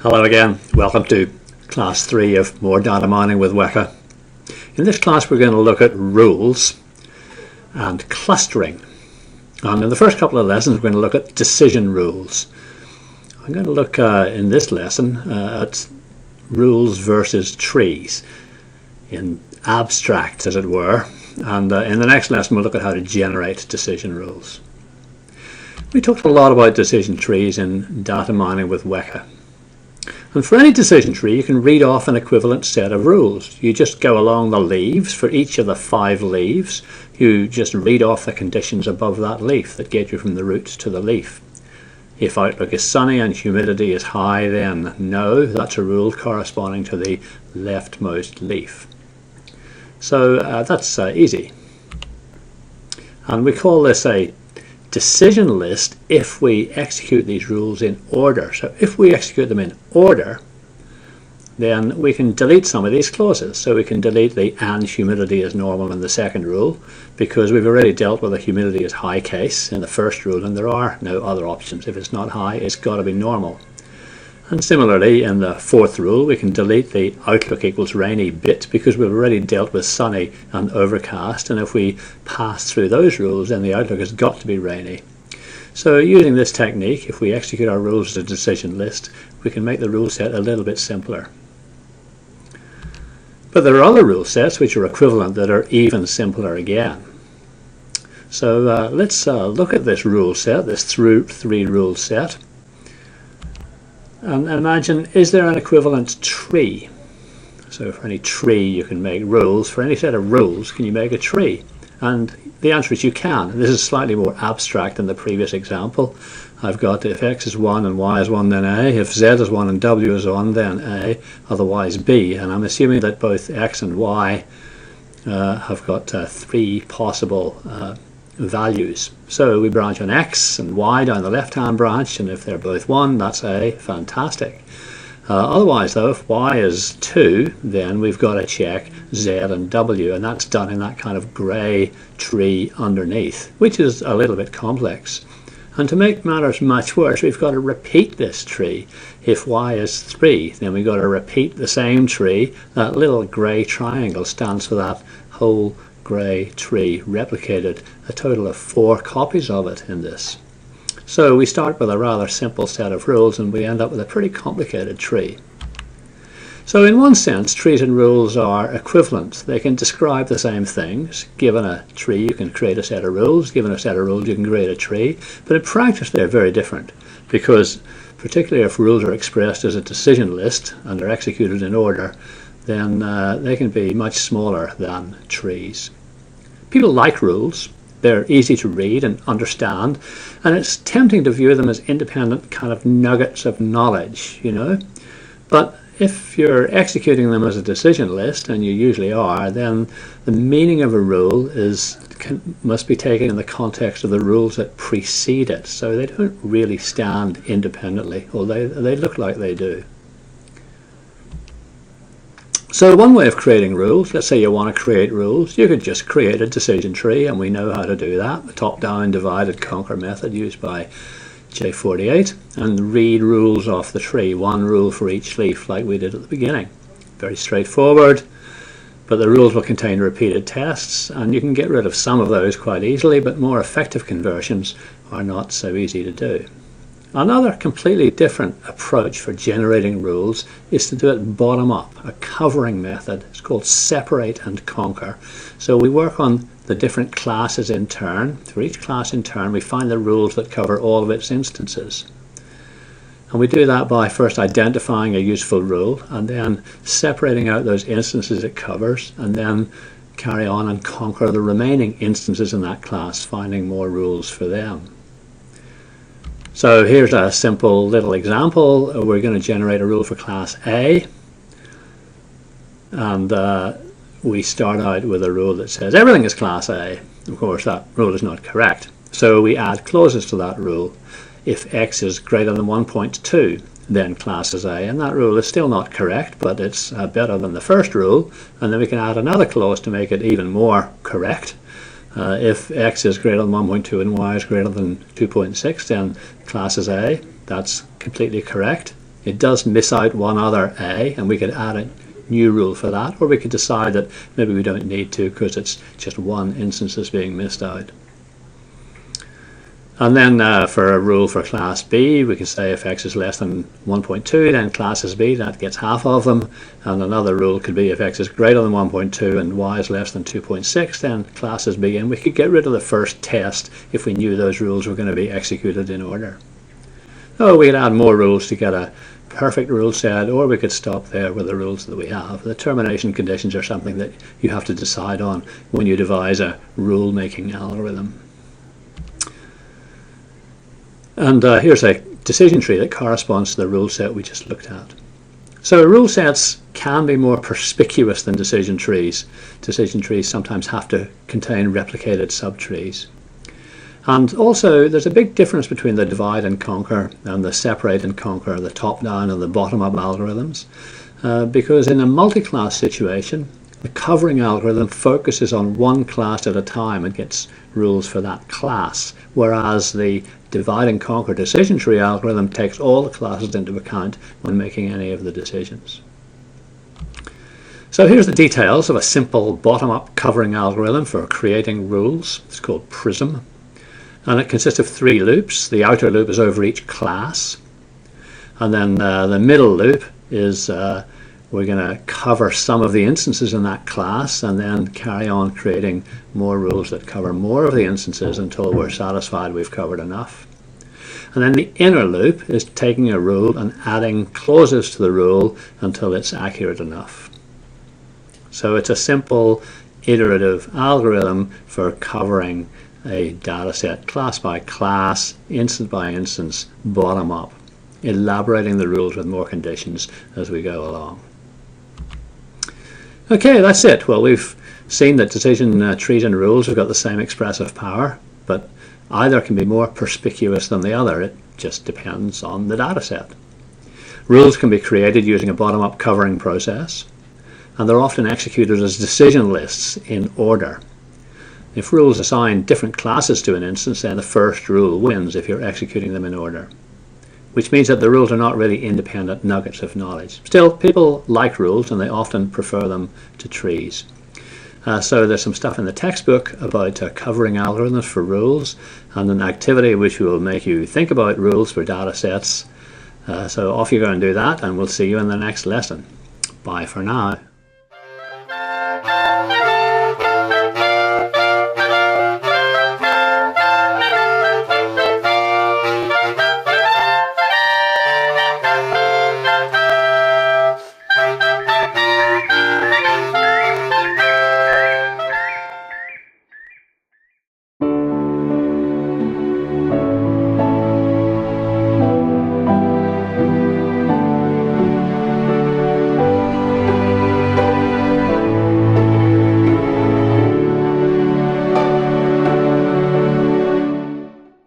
Hello again, welcome to class 3 of More Data Mining with Weka. In this class we're going to look at rules and clustering. And in the first couple of lessons we're going to look at decision rules. I'm going to look in this lesson at rules versus trees, in abstract as it were, and in the next lesson we'll look at how to generate decision rules. We talked a lot about decision trees in data mining with Weka. And for any decision tree, you can read off an equivalent set of rules. You just go along the leaves. For each of the 5 leaves, you just read off the conditions above that leaf that get you from the root to the leaf. If outlook is sunny and humidity is high, then no, that's a rule corresponding to the leftmost leaf. So that's easy. And we call this a decision list if we execute these rules in order. So if we execute them in order, then we can delete some of these clauses. So we can delete the and humidity is normal in the second rule, because we've already dealt with the humidity is high case in the first rule, and there are no other options. If it's not high, it's got to be normal. And similarly, in the fourth rule, we can delete the outlook equals rainy bit, because we've already dealt with sunny and overcast, and if we pass through those rules, then the outlook has got to be rainy. So using this technique, if we execute our rules as a decision list, we can make the rule set a little bit simpler. But there are other rule sets which are equivalent that are even simpler again. So let's look at this rule set, this 3 rule set. And imagine, is there an equivalent tree? So for any tree you can make rules. For any set of rules, can you make a tree? And the answer is you can. This is slightly more abstract than the previous example. I've got if x is 1 and y is 1, then a. If z is 1 and w is 1, then a, otherwise b. And I'm assuming that both x and y have got 3 possible values. So we branch on x and y down the left hand branch, and if they're both 1, that's a. Fantastic. Otherwise though, if y is 2, then we've got to check z and w, and that's done in that kind of grey tree underneath, which is a little bit complex. And to make matters much worse, we've got to repeat this tree. If y is 3, then we've got to repeat the same tree. That little grey triangle stands for that whole grey tree replicated, a total of 4 copies of it in this. So we start with a rather simple set of rules and we end up with a pretty complicated tree. So in one sense, trees and rules are equivalent. They can describe the same things. Given a tree, you can create a set of rules. Given a set of rules, you can create a tree. But in practice, they're very different, because particularly if rules are expressed as a decision list and are executed in order, then they can be much smaller than trees. People like rules. They're easy to read and understand, and it's tempting to view them as independent kind of nuggets of knowledge, you know. But if you're executing them as a decision list, and you usually are, then the meaning of a rule must be taken in the context of the rules that precede it. So they don't really stand independently, although they look like they do. So one way of creating rules, let's say you want to create rules, you could just create a decision tree, and we know how to do that, the top-down divide and conquer method used by J48, and read rules off the tree, 1 rule for each leaf like we did at the beginning. Very straightforward, but the rules will contain repeated tests, and you can get rid of some of those quite easily, but more effective conversions are not so easy to do. Another completely different approach for generating rules is to do it bottom up, a covering method. It's called separate and conquer. So we work on the different classes in turn. For each class in turn, we find the rules that cover all of its instances. And we do that by first identifying a useful rule and then separating out those instances it covers, and then carry on and conquer the remaining instances in that class, finding more rules for them. So here's a simple little example. We're going to generate a rule for class A, and we start out with a rule that says everything is class A. Of course, that rule is not correct, so we add clauses to that rule. If x is greater than 1.2, then class is A, and that rule is still not correct, but it's better than the first rule, and then we can add another clause to make it even more correct. If x is greater than 1.2 and y is greater than 2.6, then class is A. That's completely correct. It does miss out one other A, and we could add a new rule for that, or we could decide that maybe we don't need to because it's just one instance that's being missed out. And then for a rule for class B, we can say if x is less than 1.2, then class is B, that gets half of them. And another rule could be if x is greater than 1.2 and y is less than 2.6, then class is B. And we could get rid of the first test if we knew those rules were going to be executed in order. Oh, we could add more rules to get a perfect rule set, or we could stop there with the rules that we have. The termination conditions are something that you have to decide on when you devise a rule-making algorithm. And here's a decision tree that corresponds to the rule set we just looked at. So rule sets can be more perspicuous than decision trees. Decision trees sometimes have to contain replicated subtrees. And also there's a big difference between the divide and conquer and the separate and conquer, the top-down and the bottom-up algorithms. Because in a multi-class situation, the covering algorithm focuses on one class at a time and gets rules for that class, whereas the divide and conquer decision tree algorithm takes all the classes into account when making any of the decisions. So here's the details of a simple bottom-up covering algorithm for creating rules. It's called Prism, and it consists of 3 loops. The outer loop is over each class, and then the middle loop is we're going to cover some of the instances in that class and then carry on creating more rules that cover more of the instances until we're satisfied we've covered enough. And then the inner loop is taking a rule and adding clauses to the rule until it's accurate enough. So it's a simple iterative algorithm for covering a data set class by class, instance by instance, bottom up, elaborating the rules with more conditions as we go along. Okay, that's it. Well, we've seen that decision trees and rules have got the same expressive power, but either can be more perspicuous than the other. It just depends on the data set. Rules can be created using a bottom-up covering process, and they're often executed as decision lists in order. If rules assign different classes to an instance, then the first rule wins if you're executing them in order, which means that the rules are not really independent nuggets of knowledge. Still, people like rules and they often prefer them to trees. So there's some stuff in the textbook about covering algorithms for rules, and an activity which will make you think about rules for data sets. So off you go and do that, and we'll see you in the next lesson. Bye for now.